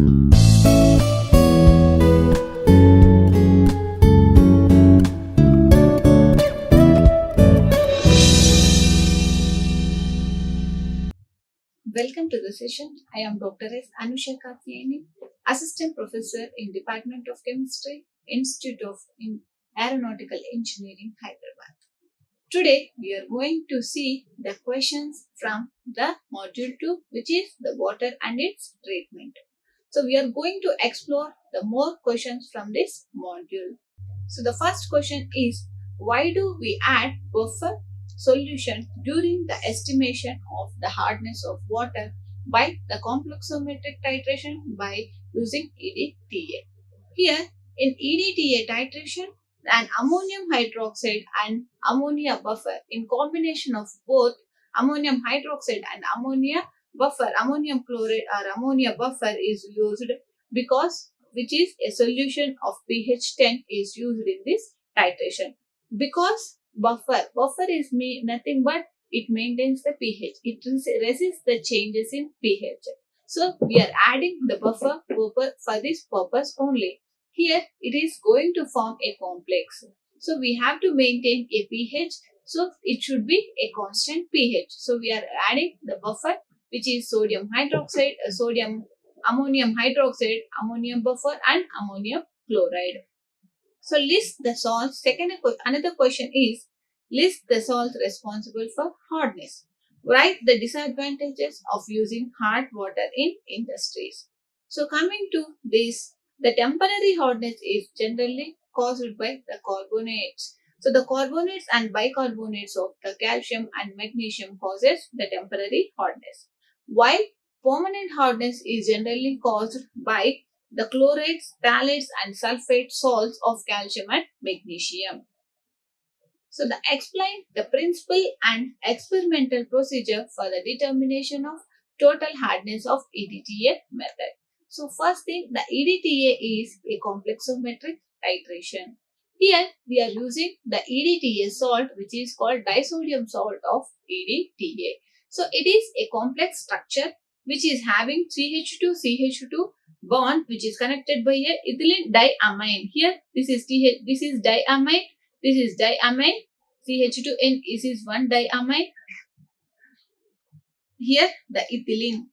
Welcome to the session. I am Dr. S. Anusha Kathyayani, Assistant Professor in Department of Chemistry, Institute of Aeronautical Engineering, Hyderabad. Today, we are going to see the questions from the Module 2, which is the water and its treatment. So, we are going to explore the more questions from this module. So, the first question is, why do we add buffer solution during the estimation of the hardness of water by the complexometric titration by using EDTA? Here, in EDTA titration, an ammonium hydroxide and ammonia buffer in combination of both ammonium hydroxide and ammonia buffer, ammonium chloride or ammonia buffer is used because which is a solution of pH 10 is used in this titration. Because buffer is nothing but it maintains the pH. It resists the changes in pH. So we are adding the buffer for this purpose only. Here it is going to form a complex. So we have to maintain a pH. So it should be a constant pH. So we are adding the buffer which is sodium hydroxide, ammonium hydroxide, ammonium buffer and ammonium chloride. So list the salts. Another question is, list the salts responsible for hardness. Write the disadvantages of using hard water in industries. So coming to this, the temporary hardness is generally caused by the carbonates. So the carbonates and bicarbonates of the calcium and magnesium causes the temporary hardness, while permanent hardness is generally caused by the chlorides, phthalates and sulfate salts of calcium and magnesium. So explain the principle and experimental procedure for the determination of total hardness of EDTA method. So first thing, the EDTA is a complexometric titration. Here we are using the EDTA salt which is called disodium salt of EDTA. So it is a complex structure which is having CH2 bond which is connected by a ethylene diamine. Here this is diamine, this is diamine, CH2N, this is one diamine. Here the ethylene.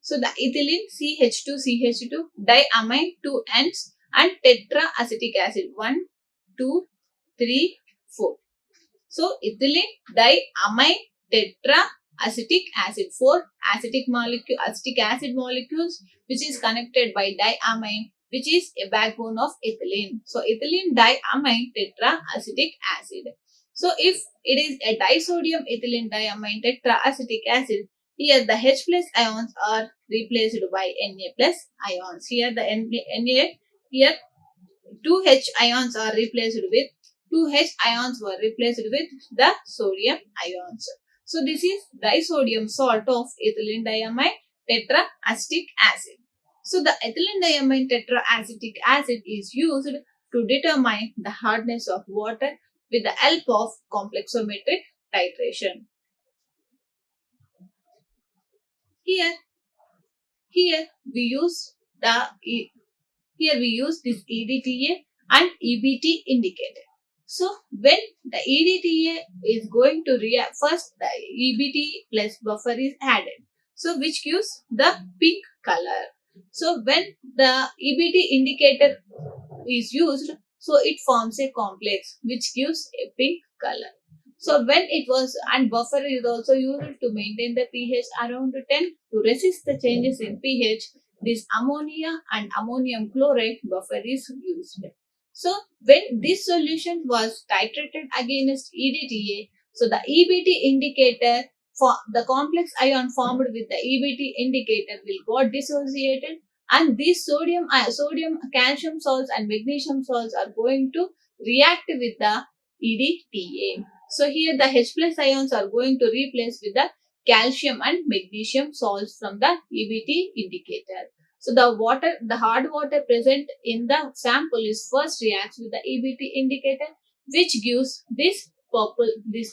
So the ethylene CH2 diamine 2 ends and tetraacetic acid 1, 2, 3, 4. So ethylene diamine tetraacetic acid, 4 acetic acid molecules which is connected by diamine which is a backbone of ethylene. So ethylene diamine tetraacetic acid. So if it is a disodium ethylene diamine tetraacetic acid, here the H plus ions are replaced by Na plus ions. Here the Na, here 2H ions are replaced with 2H ions were replaced with the sodium ions. So this is disodium salt of ethylene diamine tetraacetic acid. So the ethylene diamine tetraacetic acid is used to determine the hardness of water with the help of complexometric titration. Here we use this EDTA and EBT indicator. So when the EDTA is going to react, first the EBT plus buffer is added. So which gives the pink color. So when the EBT indicator is used, so it forms a complex which gives a pink color. So when it was, and buffer is also used to maintain the pH around 10 to resist the changes in pH, this ammonia and ammonium chloride buffer is used. So when this solution was titrated against EDTA, so the EBT indicator for the complex ion formed with the EBT indicator will got dissociated, and these sodium, calcium salts and magnesium salts are going to react with the EDTA. So here the H plus ions are going to replace with the calcium and magnesium salts from the EBT indicator. So the hard water present in the sample is first reacts with the EBT indicator, which gives this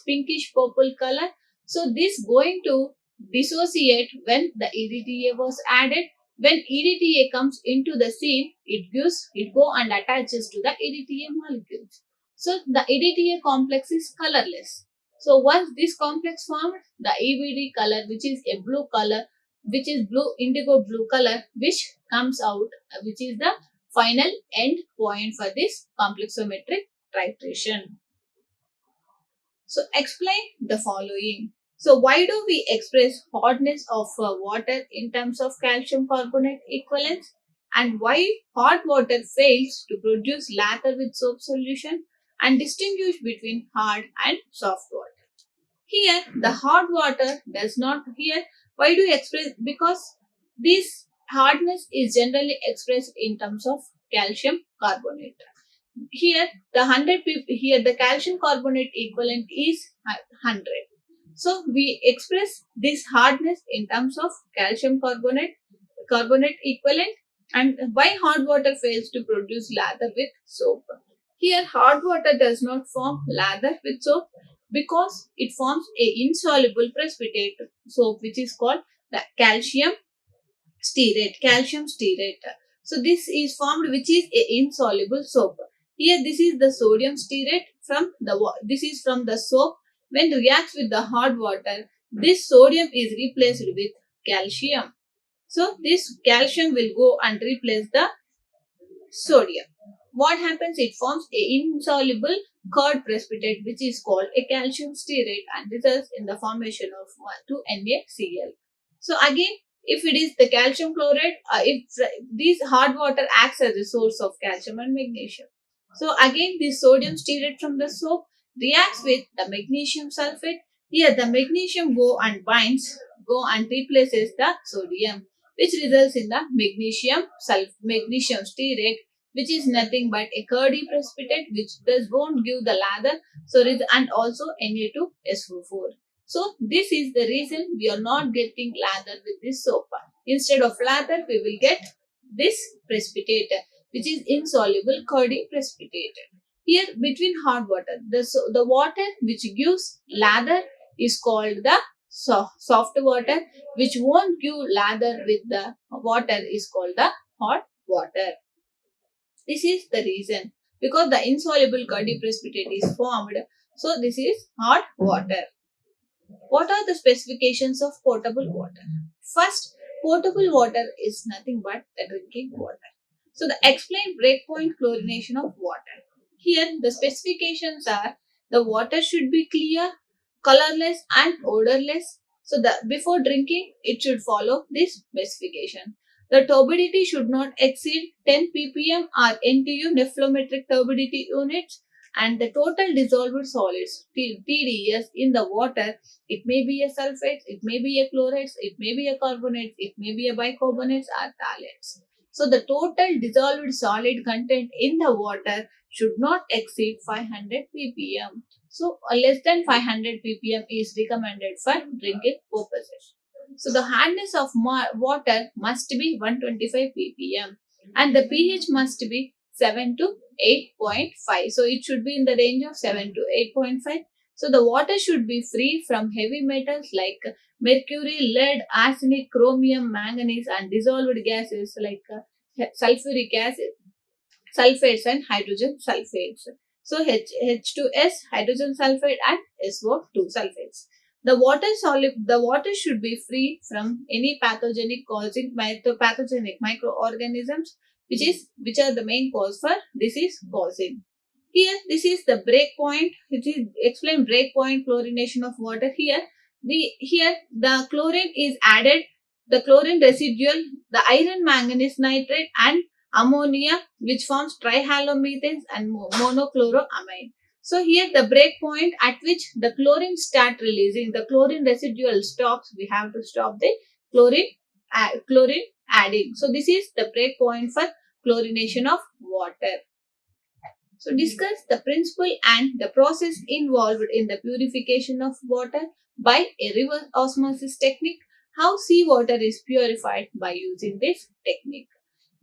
pinkish purple color. So this going to dissociate when the EDTA was added, When EDTA comes into the scene, it go and attaches to the EDTA molecules. So the EDTA complex is colorless. So once this complex formed, the EBD color, which is a blue color, which is blue indigo blue color, which comes out, which is the final end point for this complexometric titration. So explain the following. So why do we express hotness of water in terms of calcium carbonate equivalence? And why hot water fails to produce lather with soap solution? And distinguish between hard and soft water. Here, the hot water does not here. Why do you express? Because this hardness is generally expressed in terms of calcium carbonate. Here, the 100 here the calcium carbonate equivalent is 100. So we express this hardness in terms of calcium carbonate equivalent. And why hot water fails to produce lather with soap? Here, hot water does not form lather with soap because it forms a insoluble precipitate soap, which is called the calcium stearate. So this is formed, which is a insoluble soap. Here, this is the sodium stearate from this is from the soap. When reacts with the hot water, this sodium is replaced with calcium. So this calcium will go and replace the sodium. What happens? It forms a insoluble curd precipitate, which is called a calcium stearate, and results in the formation of 2NaCl. So again, if it is the calcium chloride, if this hard water acts as a source of calcium and magnesium. So again, this sodium stearate from the soap reacts with the magnesium sulfate. Here, the magnesium go and replaces the sodium, which results in the magnesium stearate, which is nothing but a curdy precipitate, which does won't give the lather. So and also Na2SO4. So this is the reason we are not getting lather with this soap. Instead of lather, we will get this precipitate, which is insoluble curdy precipitate. Here, between hot water, the water which gives lather is called the soft water, which won't give lather with the water is called the hot water. This is the reason, because the insoluble curdy precipitate is formed. So this is hot water. What are the specifications of potable water? First, potable water is nothing but the drinking water. So the explain breakpoint chlorination of water. Here the specifications are: the water should be clear, colorless and odorless. So the before drinking it should follow this specification. The turbidity should not exceed 10 ppm or NTU nephelometric turbidity units, and the total dissolved solids TDS in the water, it may be a sulfates, it may be a chlorides, it may be a carbonates, it may be a bicarbonates or phthalates. So the total dissolved solid content in the water should not exceed 500 ppm. So less than 500 ppm is recommended for drinking purposes. So the hardness of water must be 125 ppm and the pH must be 7 to 8.5. So it should be in the range of 7 to 8.5. So the water should be free from heavy metals like mercury, lead, arsenic, chromium, manganese, and dissolved gases like sulfuric acid, sulfates, and hydrogen sulfates. So H2S, hydrogen sulfate, and SO2 sulfates. The water should be free from any pathogenic microorganisms, which are the main cause for disease causing. Here, this is the break point. It is explain break point chlorination of water. Here the chlorine is added, the chlorine residual, the iron manganese nitrate, and ammonia, which forms trihalomethanes and monochloroamine. So here the break point at which the chlorine start releasing, the chlorine residual stops, we have to stop the chlorine adding. So this is the break point for chlorination of water. So discuss the principle and the process involved in the purification of water by a reverse osmosis technique. How seawater is purified by using this technique.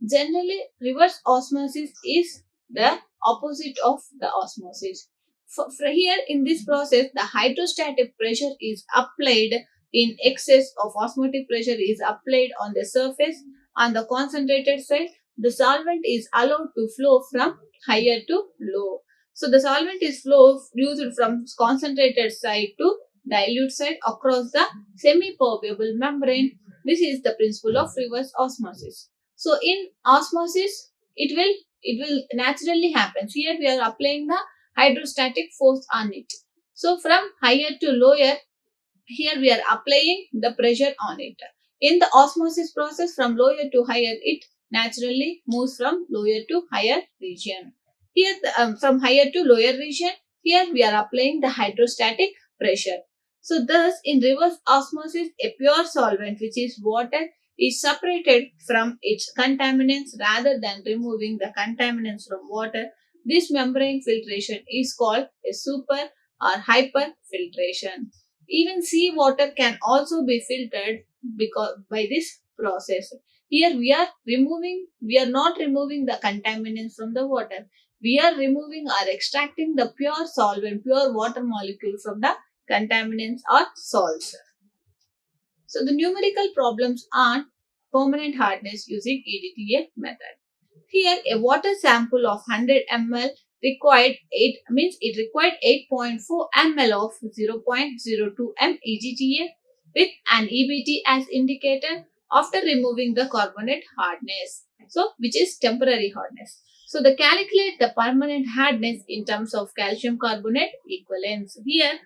Generally, reverse osmosis is the opposite of the osmosis. For here in this process, the hydrostatic pressure is applied in excess of osmotic pressure is applied on the surface On the concentrated side, the solvent is allowed to flow from higher to low. So the solvent is flow used from concentrated side to dilute side across the semi-permeable membrane. This is the principle of reverse osmosis. So in osmosis, it will naturally happen. Here we are applying the hydrostatic force on it. So from higher to lower, here we are applying the pressure on it. In the osmosis process from lower to higher, it naturally moves from lower to higher region. Here from higher to lower region, here we are applying the hydrostatic pressure. So thus in reverse osmosis, a pure solvent which is water is separated from its contaminants rather than removing the contaminants from water. This membrane filtration is called a super or hyper filtration. Even seawater can also be filtered because by this process. Here we are not removing the contaminants from the water. We are removing or extracting the pure solvent, pure water molecule from the contaminants or salts. So the numerical problems on permanent hardness using EDTA method. Here, a water sample of 100 ml required 8.4 ml of 0.02 m EGTA with an EBT as indicator after removing the carbonate hardness. So, which is temporary hardness. So, the calculate the permanent hardness in terms of calcium carbonate equivalence. Here,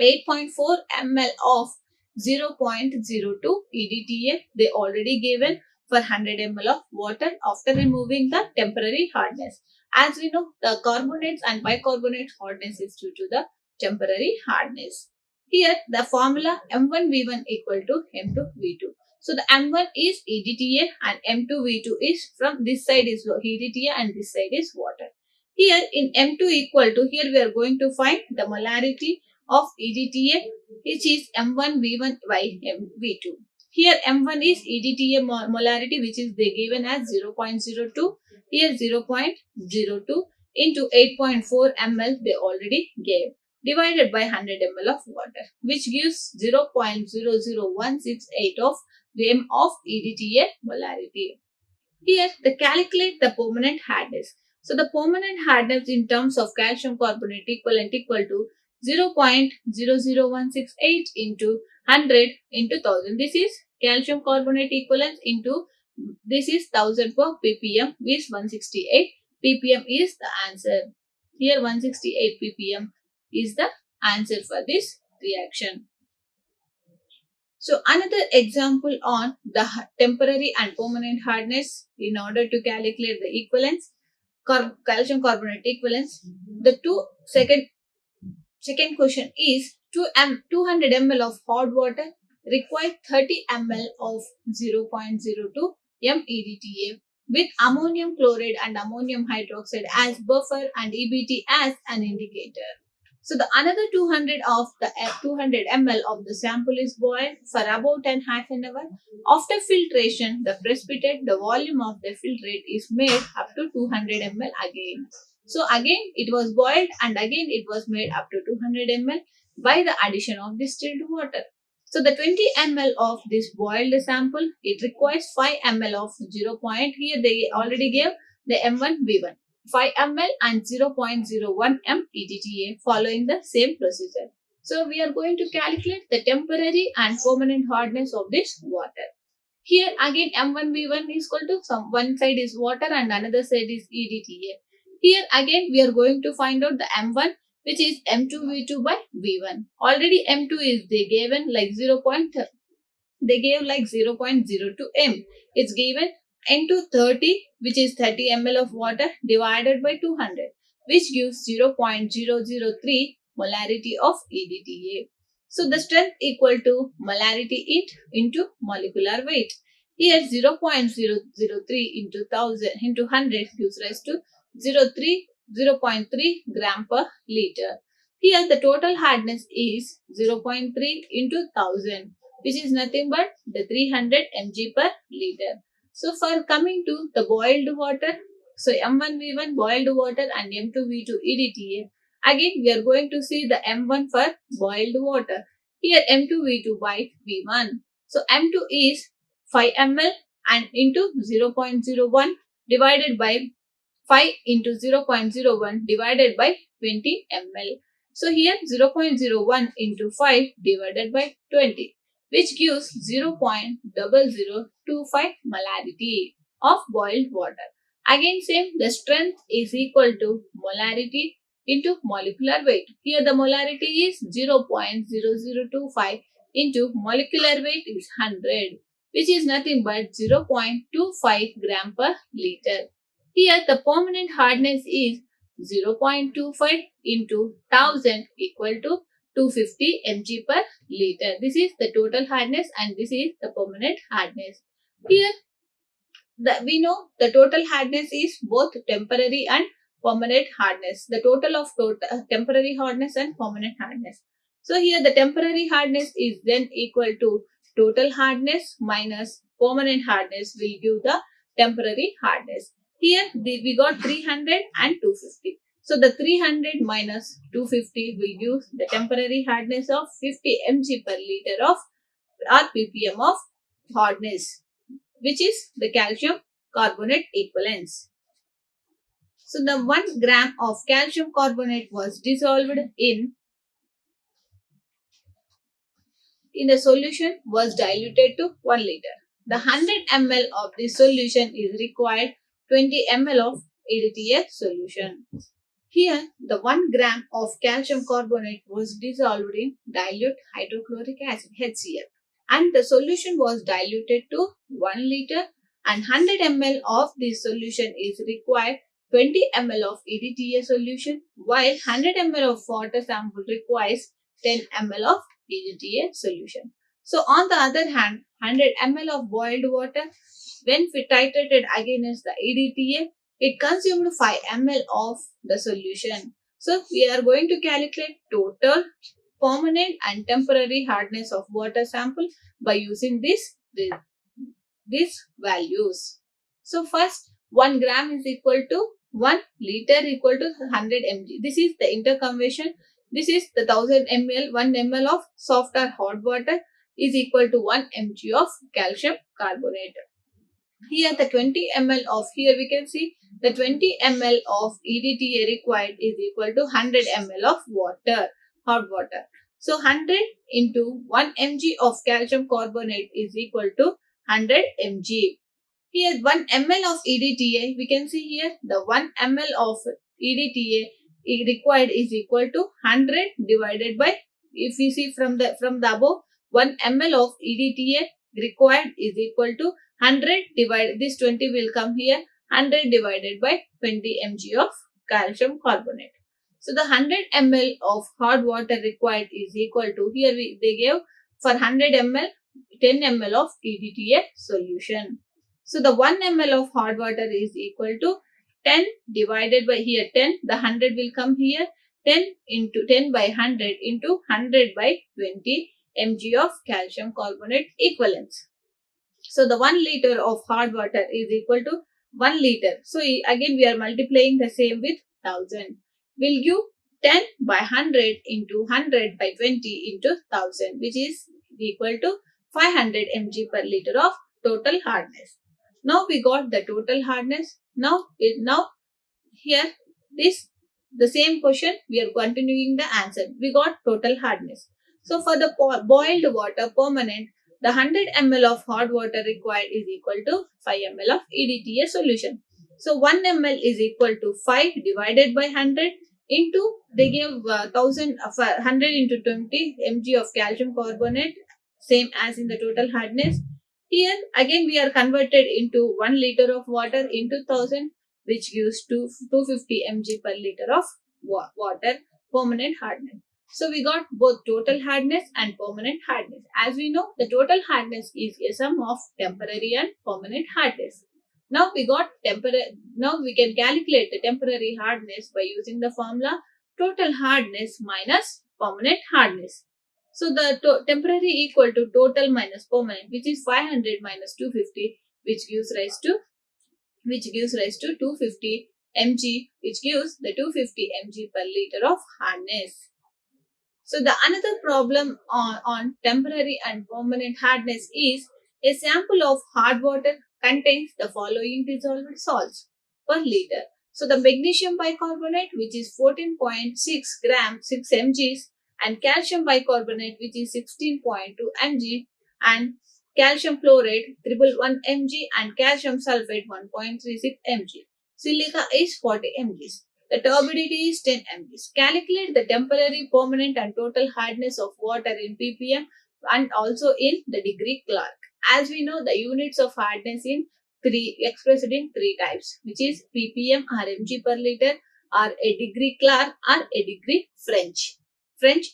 8.4 ml of 0.02 EDTA they already given for 100 ml of water after removing the temporary hardness. As we know, the carbonates and bicarbonate hardness is due to the temporary hardness. Here the formula M1V1 equal to M2V2. So the M1 is EDTA and M2V2 is from this side is EDTA and this side is water. Here in M2 equal to, here we are going to find the molarity of EDTA, which is M1V1 by MV2. Here M1 is EDTA molarity, which is they given as 0.02. Here 0.02 into 8.4 ml they already gave, divided by 100 ml of water, which gives 0.00168 of m of EDTA molarity. Here, they calculate the permanent hardness. So, the permanent hardness in terms of calcium carbonate equivalent equal to 0.00168 into 100 into 1000. This is calcium carbonate equivalent into, this is 1000 per ppm, is 168 ppm is the answer. Here 168 ppm is the answer for this reaction. So another example on the temporary and permanent hardness in order to calculate the equivalence, calcium carbonate equivalence. The second question is 200 ml of hot water require 30 ml of 0.02 m EDTA with ammonium chloride and ammonium hydroxide as buffer and EBT as an indicator. So the another 200 ml of the sample is boiled for about half an hour. After filtration, the precipitate, the volume of the filtrate is made up to 200 ml again. So again it was boiled and again it was made up to 200 ml by the addition of distilled water. So the 20 ml of this boiled sample, it requires 5 ml of 0. Here they already gave the M1V1. 5 ml and 0.01 m EDTA following the same procedure. So we are going to calculate the temporary and permanent hardness of this water. Here again M1V1 is equal to one side is water and another side is EDTA. Here again we are going to find out the M1, which is M2V2 by V1. Already M2 is they given like 0.02 m. It's given into 30, which is 30 ml of water divided by 200, which gives 0.003 molarity of EDTA. So the strength equal to molarity into molecular weight. Here 0.003 into 1000 into 100 gives rise to 0.3 gram per liter. Here the total hardness is 0.3 into 1000, which is nothing but the 300 mg per liter. So for coming to the boiled water, so M1V1 boiled water and M2V2 EDTA. Again we are going to see the M1 for boiled water. Here M2V2 by V1. So M2 is 5 ml and into 0.01 divided by 5 into 0.01 divided by 20 ml. So here 0.01 into 5 divided by 20, which gives 0.0025 molarity of boiled water. Again same, the strength is equal to molarity into molecular weight. Here the molarity is 0.0025 into molecular weight is 100, which is nothing but 0.25 gram per liter. Here the permanent hardness is 0.25 into 1000 equal to 250 mg per liter. This is the total hardness and this is the permanent hardness. Here we know the total hardness is both temporary and permanent hardness. The total of temporary hardness and permanent hardness. So here the temporary hardness is then equal to total hardness minus permanent hardness will give the temporary hardness. Here we got 300 and 250. So the 300 minus 250 will give the temporary hardness of 50 mg per liter of or ppm of hardness, which is the calcium carbonate equivalence. So the 1 gram of calcium carbonate was dissolved in the solution was diluted to 1 liter. The 100 ml of this solution is required 20 ml of EDTA solution. Here, the 1 gram of calcium carbonate was dissolved in dilute hydrochloric acid HCl and the solution was diluted to 1 liter and 100 ml of this solution is required 20 ml of EDTA solution while 100 ml of water sample requires 10 ml of EDTA solution. So on the other hand, 100 ml of boiled water when titrated against the EDTA, it consumed 5 ml of the solution. So we are going to calculate total permanent and temporary hardness of water sample by using these values. So first 1 gram is equal to 1 liter equal to 100 mg. This is the interconversion. This is the 1000 ml, 1 ml of soft or hot water is equal to 1 mg of calcium carbonate. Here the 20 ml of, here we can see the 20 ml of EDTA required is equal to 100 ml of water, hot water. So 100 into 1 mg of calcium carbonate is equal to 100 mg. Here 1 ml of EDTA, we can see here the 1 ml of EDTA required is equal to 100 divided by, if we see from the above, 1 ml of EDTA required is equal to 100 divided, this 20 will come here, 100 divided by 20 mg of calcium carbonate. So the 100 ml of hot water required is equal to, here they gave for 100 ml 10 ml of EDTA solution. So the 1 ml of hot water is equal to 10 divided by, here 10, the 100 will come here, 10 into 10 by 100 into 100 by 20 mg of calcium carbonate equivalence. So the 1 liter of hot water is equal to 1 liter. So again we are multiplying the same with 1000. We'll give 10 by 100 into 100 by 20 into 1000, which is equal to 500 mg per liter of total hardness. Now we got the total hardness. Now here the same question we are continuing the answer. We got total hardness. So for the boiled water permanent, the 100 ml of hot water required is equal to 5 ml of EDTA solution. So 1 ml is equal to 5 divided by 100 into, they give 100 into 20 mg of calcium carbonate, same as in the total hardness. Here again we are converted into 1 liter of water into 1000, which gives 250 mg per liter of water permanent hardness. So we got both total hardness and permanent hardness. As we know, the total hardness is a sum of temporary and permanent hardness. Now we got now we can calculate the temporary hardness by using the formula total hardness minus permanent hardness. So the temporary equal to total minus permanent, which is 500 minus 250, which gives rise to 250 mg, which gives the 250 mg per liter of hardness. So the another problem on temporary and permanent hardness is a sample of hard water contains the following dissolved salts per liter. So the magnesium bicarbonate, which is 14.6 grams 6 mg, and calcium bicarbonate, which is 16.2 mg, and calcium chloride 111 mg, and calcium sulfate 1.36 mg. Silica is 40 mg. The turbidity is 10 mg. Calculate the temporary, permanent, and total hardness of water in ppm and also in the degree Clark. As we know, the units of hardness in expressed in three types, which is ppm or mg per liter, or a degree Clark, or a degree French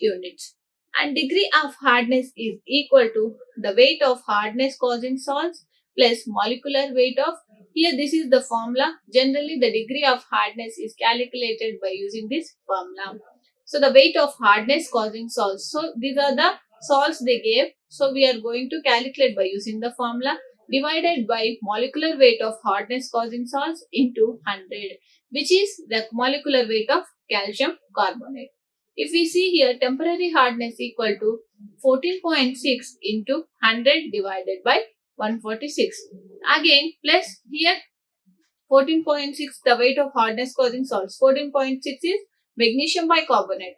units. And degree of hardness is equal to the weight of hardness causing salts plus molecular weight of, here this is the formula. Generally the degree of hardness is calculated by using this formula. So the weight of hardness causing salts. So these are the salts they gave. So we are going to calculate by using the formula, divided by molecular weight of hardness causing salts into 100, which is the molecular weight of calcium carbonate. If we see here, temporary hardness equal to 14.6 into 100 divided by 146. Again, plus here 14.6, the weight of hardness causing salts. 14.6 is magnesium bicarbonate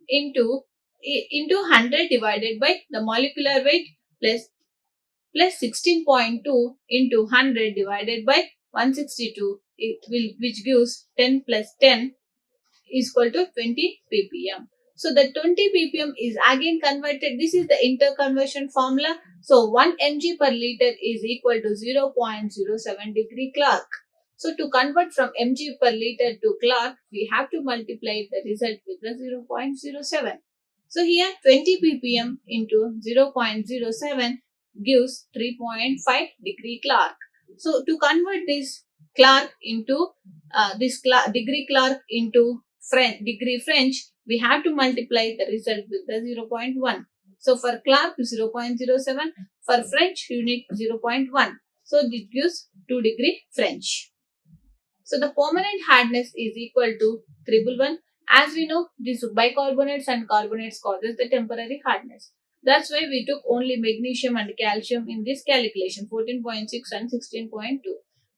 into 100 divided by the molecular weight plus 16.2 into 100 divided by 162, which gives 10 plus 10 is equal to 20 ppm. So the 20 ppm is again converted. This is the interconversion formula. So 1 mg per liter is equal to 0.07 degree Clark. So to convert from mg per liter to Clark, we have to multiply the result with the 0.07. So here 20 ppm into 0.07 gives 3.5 degree Clark. So to convert this Clark into degree Clark into degree French, we have to multiply the result with the 0.1. So for Clark 0.07, for French unit 0.1. So this gives 2 degree French. So the permanent hardness is equal to 111. As we know, these bicarbonates and carbonates causes the temporary hardness. That's why we took only magnesium and calcium in this calculation, 14.6 and 16.2.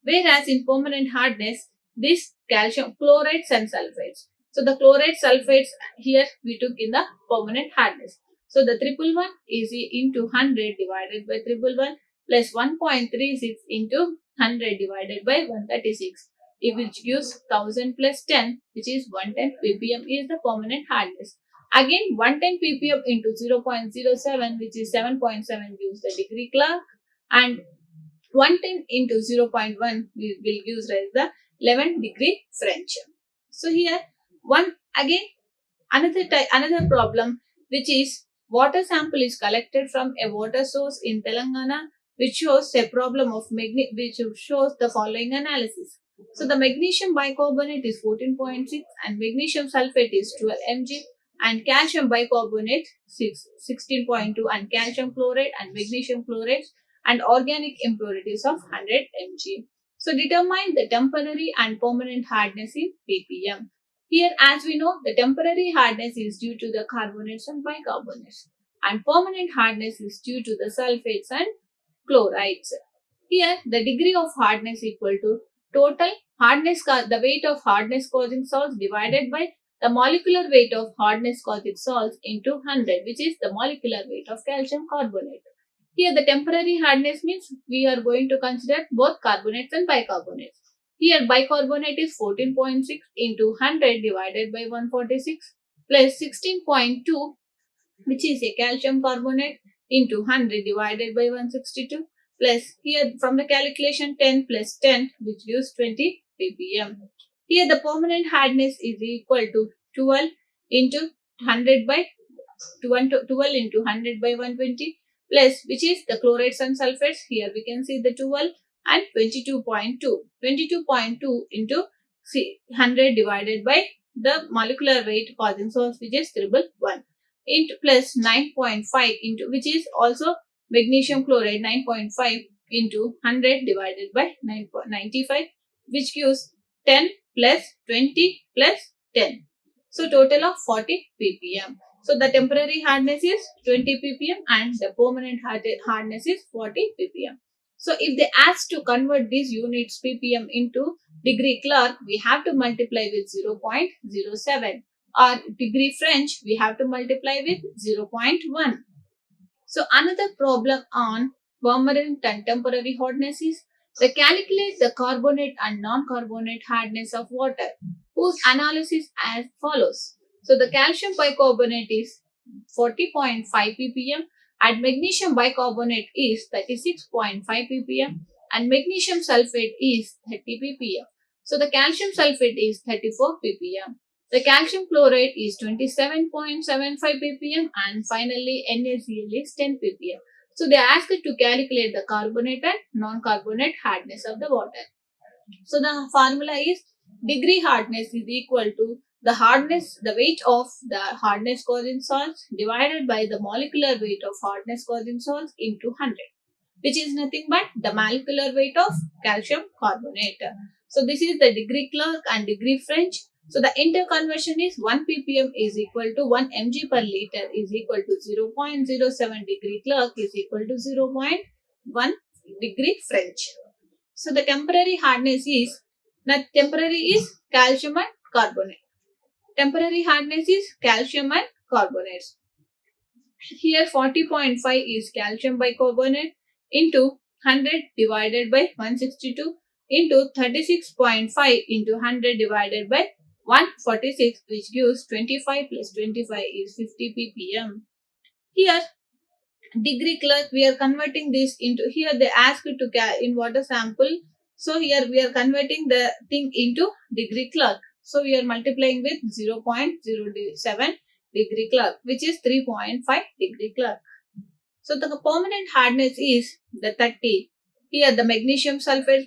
Whereas in permanent hardness, this calcium chlorides and sulfates. So the chloride sulfates here we took in the permanent hardness. So the 111 is into 100 divided by 111 plus 1.36 into 100 divided by 136, which gives 1000 plus 10, which is 110 ppm is the permanent hardness. Again 110 ppm into 0.07, which is 7.7, gives the degree Clark, and 110 into 0.1 will give rise the 11 degree French. So here another problem, which is water sample is collected from a water source in Telangana, which shows a problem of which shows the following analysis. So the magnesium bicarbonate is 14.6 and magnesium sulfate is 12 mg, and calcium bicarbonate 16.2, and calcium chloride and magnesium chloride and organic impurities of 100 mg. So determine the temporary and permanent hardness in ppm. Here, as we know, the temporary hardness is due to the carbonates and bicarbonates, and permanent hardness is due to the sulfates and chlorides. Here, the degree of hardness equal to total hardness, the weight of hardness causing salts divided by the molecular weight of hardness causing salts into 100, which is the molecular weight of calcium carbonate. Here the temporary hardness means we are going to consider both carbonates and bicarbonates. Here bicarbonate is 14.6 into 100 divided by 146 plus 16.2, which is a calcium carbonate, into 100 divided by 162 plus here from the calculation 10 plus 10, which gives 20 ppm. Here the permanent hardness is equal to 12 into 100 by 12 into 100 by 120 plus, which is the chlorides and sulfates. Here we can see the 12 and 22.2. 22.2 into 100 divided by the molecular weight causing salts, which is 111, into plus 9.5 into, which is also magnesium chloride, 9.5 into 100 divided by 9.95, which gives 10 plus 20 plus 10. So total of 40 ppm. So the temporary hardness is 20 ppm and the permanent hardness is 40 ppm. So if they ask to convert these units ppm into degree clerk, we have to multiply with 0.07, or degree French, we have to multiply with 0.1. So another problem on permanent and temporary hardness is they calculate the carbonate and non-carbonate hardness of water, whose analysis as follows. So the calcium bicarbonate is 40.5 ppm and magnesium bicarbonate is 36.5 ppm and magnesium sulfate is 30 ppm. So the calcium sulfate is 34 ppm. The calcium chloride is 27.75 ppm and finally NaCl is 10 ppm. So they are asked to calculate the carbonate and non-carbonate hardness of the water. So the formula is degree hardness is equal to the hardness, the weight of the hardness causing salts divided by the molecular weight of hardness causing salts into 100, which is nothing but the molecular weight of calcium carbonate. So this is the degree clerk and degree French. So the interconversion is 1 ppm is equal to 1 mg per liter is equal to 0.07 degree clerk is equal to 0.1 degree French. So the temporary hardness is, calcium and carbonate. Temporary hardness is calcium and carbonates. Here 40.5 is calcium bicarbonate into 100 divided by 162 into 36.5 into 100 divided by 146, which gives 25 plus 25 is 50 ppm. Here degree clerk, we are converting this into, here they ask to in water sample. So here we are converting the thing into degree clerk. So we are multiplying with 0.07 degree clerk, which is 3.5 degree clerk. So the permanent hardness is the 30. Here the magnesium sulfates,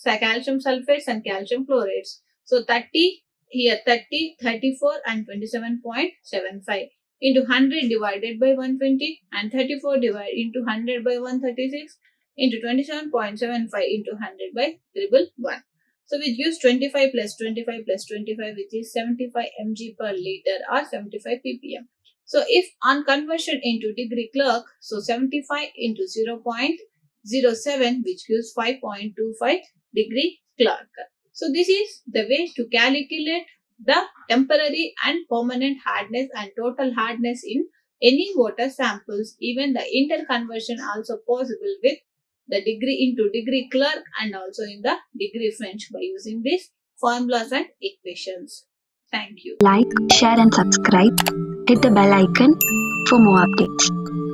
calcium sulfates and calcium chlorides. So 30, here 30, 34 and 27.75 into 100 divided by 120 and 34 divided into 100 by 136 into 27.75 into 100 by 111. So which gives 25 plus 25 plus 25, which is 75 mg per liter or 75 ppm. So if on conversion into degree clerk, so 75 into 0.07, which gives 5.25 degree clerk. So this is the way to calculate the temporary and permanent hardness and total hardness in any water samples. Even the interconversion also possible with the degree into degree clerk and also in the degree French by using these formulas and equations. Thank you. Like, share and subscribe. Hit the bell icon for more updates.